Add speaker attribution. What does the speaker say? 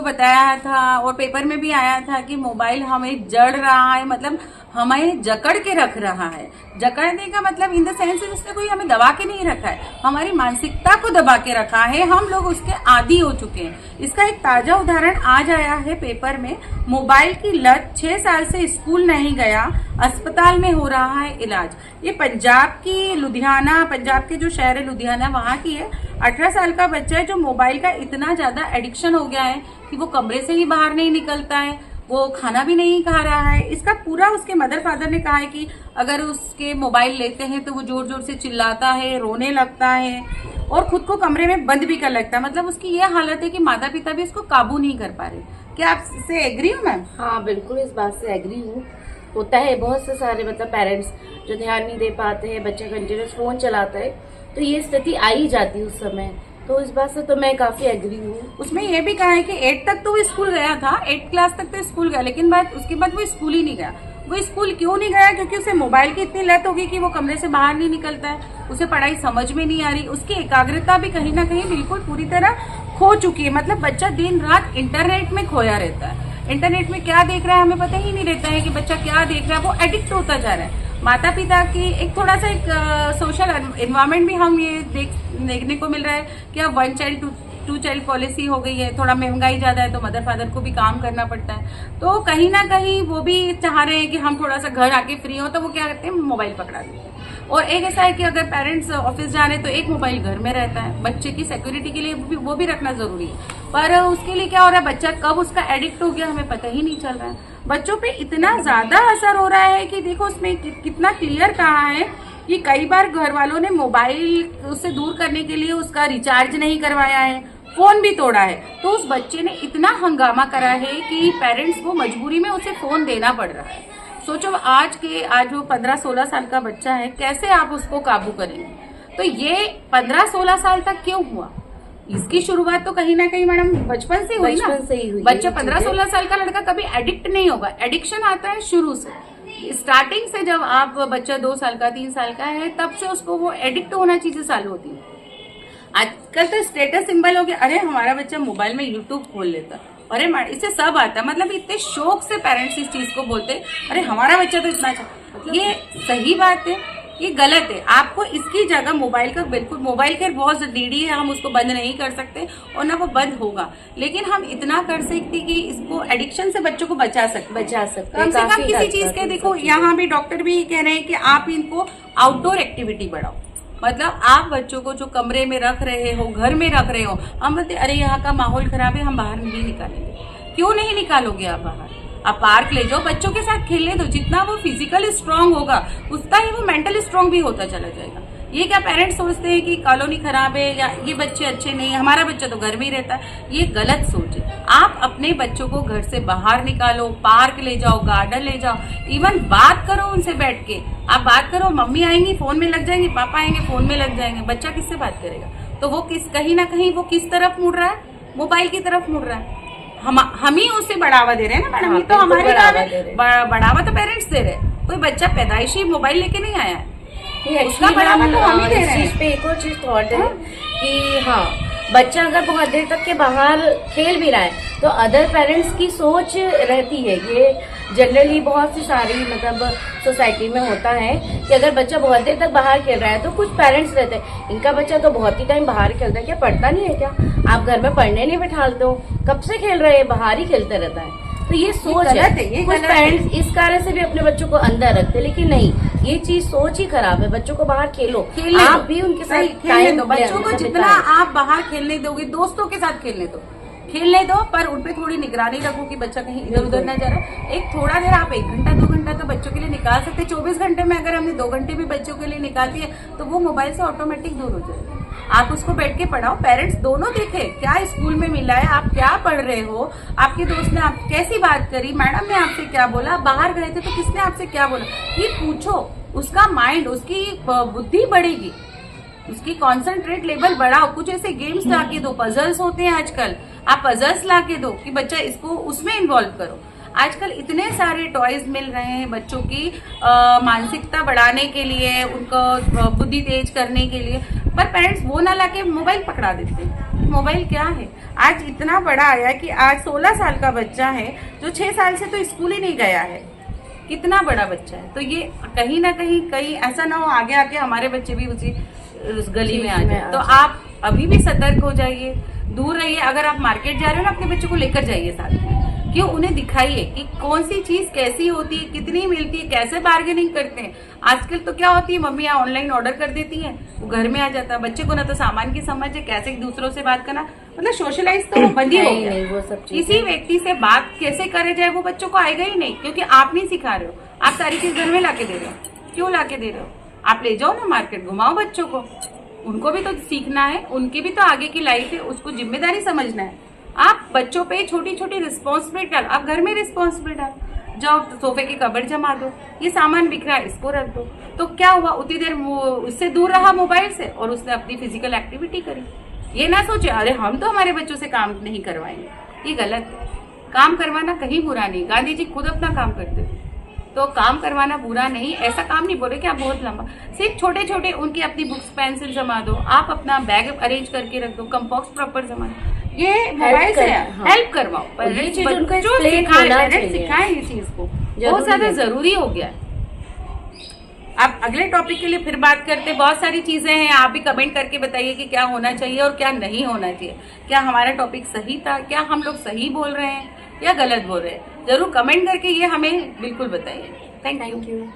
Speaker 1: बताया था और पेपर में भी आया था कि मोबाइल हमें जड़ रहा है, मतलब हमें जकड़ के रख रहा है। जकड़ने का मतलब इन द सेंस उसने कोई हमें दबा के नहीं रखा है, हमारी मानसिकता को दबा के रखा है। हम लोग उसके आदी हो चुके हैं। इसका एक ताजा उदाहरण आज आया है पेपर में। मोबाइल की लत, 6 साल से स्कूल नहीं गया, अस्पताल में हो रहा है इलाज। ये पंजाब की लुधियाना, पंजाब के जो शहर है लुधियाना, वहां की है। 18 साल का बच्चा है जो मोबाइल का इतना ज्यादा एडिक्शन हो गया है कि वो कमरे से ही बाहर नहीं निकलता है, वो खाना भी नहीं खा रहा है। इसका पूरा उसके मदर फादर ने कहा है कि अगर उसके मोबाइल लेते हैं तो वो जोर जोर से चिल्लाता है, रोने लगता है और खुद को कमरे में बंद भी कर लगता है। मतलब उसकी ये हालत है कि माता पिता भी इसको काबू नहीं कर पा रहे। क्या आप इससे एग्री हो मैम?
Speaker 2: हाँ बिल्कुल, इस बात से एग्री हूँ। होता है बहुत से सारे मतलब पेरेंट्स जो ध्यान नहीं दे पाते हैं, बच्चा कंटिन्यूस फोन चलाता है, तो ये स्थिति आ ही जाती है उस समय। तो इस बात से तो मैं काफी एग्री हूँ।
Speaker 1: उसमें ये भी कहा है कि 8 तक तो वो स्कूल गया था, 8 क्लास तक तो स्कूल गया, लेकिन उसके बाद वो स्कूल ही नहीं गया। वो स्कूल क्यों नहीं गया? क्योंकि उसे मोबाइल की इतनी लत होगी कि वो कमरे से बाहर नहीं निकलता है, उसे पढ़ाई समझ में नहीं आ रही, उसकी एकाग्रता भी कहीं ना कहीं बिल्कुल पूरी तरह खो चुकी है। मतलब बच्चा दिन रात इंटरनेट में खोया रहता है। इंटरनेट में क्या देख रहा है हमें पता ही नहीं रहता है कि बच्चा क्या देख रहा है, वो एडिक्ट होता जा रहा है। माता पिता की एक थोड़ा सा एक सोशल एनवायरनमेंट भी हम ये देखने को मिल रहा है कि अब 1 चाइल्ड 2 चाइल्ड पॉलिसी हो गई है। थोड़ा महंगाई ज्यादा है तो मदर फादर को भी काम करना पड़ता है, तो कहीं ना कहीं वो भी चाह रहे हैं कि हम थोड़ा सा घर आके फ्री हो, तो वो क्या करते हैं, मोबाइल पकड़ा देते हैं। और एक ऐसा है कि अगर पेरेंट्स ऑफिस जा रहे हैं तो एक मोबाइल घर में रहता है। बच्चे की सिक्योरिटी के लिए वो भी रखना जरूरी है, पर उसके लिए क्या हो रहा है, बच्चा कब उसका एडिक्ट हो गया हमें पता ही नहीं चल रहा है। बच्चों पे इतना ज्यादा असर हो रहा है कि देखो उसमें कितना क्लियर कहा है कि कई बार घर वालों ने मोबाइल उससे दूर करने के लिए उसका रिचार्ज नहीं करवाया है, फोन भी तोड़ा है, तो उस बच्चे ने इतना हंगामा करा है कि पेरेंट्स को मजबूरी में उसे फोन देना पड़ रहा है। सोचो आज वो 15-16 साल का बच्चा है, कैसे आप उसको काबू करेंगे? तो ये 15-16 साल तक क्यों हुआ? इसकी शुरुआत तो कहीं ना कहीं मैडम बचपन से हुई ना। बच्चा 15-16 साल का लड़का कभी एडिक्ट नहीं होगा। एडिक्शन आता है शुरू से, स्टार्टिंग से। जब आप बच्चा 2 साल का 3 साल का है तब से उसको वो एडिक्ट होना चीजें चालू होती है। आजकल तो स्टेटस सिंबल हो गया, अरे हमारा बच्चा मोबाइल में यूट्यूब खोल लेता, अरे इससे सब आता है। मतलब इतने शौक से पेरेंट्स इस चीज को बोलते, अरे हमारा बच्चा तो इतना अच्छा। मतलब ये सही बात है, ये गलत है। आपको इसकी जगह मोबाइल का बिल्कुल, मोबाइल खैर बहुत नीडी है, हम उसको बंद नहीं कर सकते और ना वो बंद होगा, लेकिन हम इतना कर सकते कि इसको एडिक्शन से बच्चों को बचा सकते कम से कम किसी चीज के। देखो यहाँ भी डॉक्टर भी कह रहे हैं कि आप इनको आउटडोर एक्टिविटी बढ़ाओ। मतलब आप बच्चों को जो कमरे में रख रहे हो, घर में रख रहे हो, हम बोलते अरे यहाँ का माहौल खराब है, हम बाहर नहीं निकालेंगे। क्यों नहीं निकालोगे आप बाहर? आप पार्क ले जाओ, बच्चों के साथ खेलने दो। जितना वो फिजिकल स्ट्रांग होगा उतना ही वो मेंटल स्ट्रांग भी होता चला जाएगा। ये क्या पेरेंट्स सोचते हैं कि कॉलोनी खराब है या ये बच्चे अच्छे नहीं है, हमारा बच्चा तो घर में ही रहता है, ये गलत सोच है। आप अपने बच्चों को घर से बाहर निकालो, पार्क ले जाओ, गार्डन ले जाओ, इवन बात करो उनसे बैठ के। आप बात करो, मम्मी आएंगी फोन में लग जाएंगे, पापा आएंगे फोन में लग जाएंगे, बच्चा किससे बात करेगा? तो वो कहीं ना कहीं वो किस तरफ मुड़ रहा है? मोबाइल की तरफ मुड़ रहा है। हम ही उसे बढ़ावा दे रहे हैं ना मैडम। ये तो हमारी बढ़ावा तो पेरेंट्स दे रहे हैं। कोई बच्चा पैदाइशी मोबाइल लेके नहीं आया है, उसका बढ़ावा तो हम ही दे रहे हैं।
Speaker 2: इस पे एक और चीज थॉट है कि हाँ, बच्चा अगर बहुत देर तक के बाहर खेल भी रहा है तो अदर पेरेंट्स की सोच रहती है, ये जनरली बहुत सी सारी मतलब सोसाइटी में होता है कि अगर बच्चा बहुत देर तक बाहर खेल रहा है तो कुछ पेरेंट्स रहते हैं, इनका बच्चा तो बहुत ही टाइम बाहर खेलता है, क्या पढ़ता नहीं है क्या? आप घर में पढ़ने नहीं बैठालते हो, कब से खेल रहे हैं, बाहर ही खेलते रहता है। तो ये सोच है, कुछ पेरेंट्स इस कारण से भी अपने बच्चों को अंदर रखते, लेकिन नहीं, ये चीज सोच ही खराब है। बच्चों को बाहर खेलो, आप भी उनके साथ
Speaker 1: खेलने दो। बच्चों को जितना आप बाहर खेलने दोगे, दोस्तों के साथ खेलने दो, पर उनपे थोड़ी निगरानी रखो कि बच्चा कहीं इधर उधर न जा रहा है। एक थोड़ा देर आप 1 घंटा 2 घंटा तो बच्चों के लिए निकाल सकते। 24 घंटे में अगर हमने 2 घंटे भी बच्चों के लिए निकाल दिए तो वो मोबाइल से ऑटोमेटिक दूर हो जाएगा। आप उसको बैठ के पढ़ाओ, पेरेंट्स दोनों देखे क्या स्कूल में मिला है, आप क्या पढ़ रहे हो, आपके दोस्त ने आप कैसी बात करी, मैडम ने आपसे क्या बोला, बाहर गए थे तो किसने आपसे क्या बोला, ये पूछो। उसका माइंड, उसकी बुद्धि बढ़ेगी, उसकी कॉन्सेंट्रेट लेवल बढ़ाओ। कुछ ऐसे गेम्स ला के दो, पजल्स होते हैं आजकल, आप पजल्स ला के दो कि बच्चा इसको उसमें इन्वॉल्व करो। आजकल इतने सारे टॉयज मिल रहे हैं बच्चों की मानसिकता बढ़ाने के लिए, उनको बुद्धि तेज करने के लिए, पर पेरेंट्स वो ना लाके मोबाइल पकड़ा देते हैं। मोबाइल क्या है। आज इतना बड़ा आया कि आज 16 साल का बच्चा है जो 6 साल से तो स्कूल ही नहीं गया है। कितना बड़ा बच्चा है। तो ये कहीं ना कहीं ऐसा ना हो आगे आके हमारे बच्चे भी उस गली में आ जाए। तो आप अभी भी सतर्क हो जाइए, दूर रहिए। अगर आप मार्केट जा रहे हो ना, अपने बच्चों को लेकर जाइए साथ में। क्यों, उन्हें दिखाइए कि कौन सी चीज कैसी होती है, कितनी मिलती है, कैसे बार्गेनिंग करते हैं। आजकल तो क्या होती है, मम्मियाँ ऑनलाइन ऑर्डर कर देती हैं, वो घर में आ जाता है। बच्चे को ना तो सामान की समझ है, कैसे दूसरों से बात करना, मतलब सोशलाइज तो बंद ही हो गया।
Speaker 2: नहीं, वो सब
Speaker 1: किसी व्यक्ति से बात कैसे करे जाए वो बच्चों को आएगा ही नहीं, क्योंकि आप नहीं सिखा रहे हो। आप सारी चीज घर में लाके दे रहे हो। क्यों लाके दे रहे हो? आप ले जाओ ना मार्केट, घुमाओ बच्चों को। उनको भी तो सीखना है, उनकी भी तो आगे की लाइफ है, उसको जिम्मेदारी समझना है। आप बच्चों पे छोटी छोटी रिस्पॉन्सिबिलिटी डाल, आप घर में रिस्पॉन्सिबिलिटी डाल। जाओ सोफे की कबर्ड जमा दो, ये सामान बिखरा है इसको रख दो। तो क्या हुआ, उतनी देर वो उससे दूर रहा मोबाइल से और उसने अपनी फिजिकल एक्टिविटी करी। ये ना सोचे अरे हम तो हमारे बच्चों से काम नहीं करवाएंगे, ये गलत है। काम करवाना कहीं बुरा नहीं, गांधी जी खुद अपना काम करते थे। तो काम करवाना बुरा नहीं, ऐसा काम नहीं बोले कि आप बहुत लंबा, सिर्फ छोटे छोटे उनकी अपनी बुक्स पेंसिल जमा दो, आप अपना बैग अरेंज करके रख दो, कंपोस्ट प्रॉपर जमा दो। ये मोबाइल से हेल्प करवाओ, सिखाएं इस चीज को, बहुत ज्यादा जरूरी हो गया है। आप अगले टॉपिक के लिए फिर बात करते, बहुत सारी चीजें हैं, आप भी कमेंट करके बताइए कि क्या होना चाहिए और क्या नहीं होना चाहिए। क्या हमारा टॉपिक सही था, क्या हम लोग सही बोल रहे हैं या गलत बोल रहे हैं, जरूर कमेंट करके ये हमें बिल्कुल बताइए। Thank you.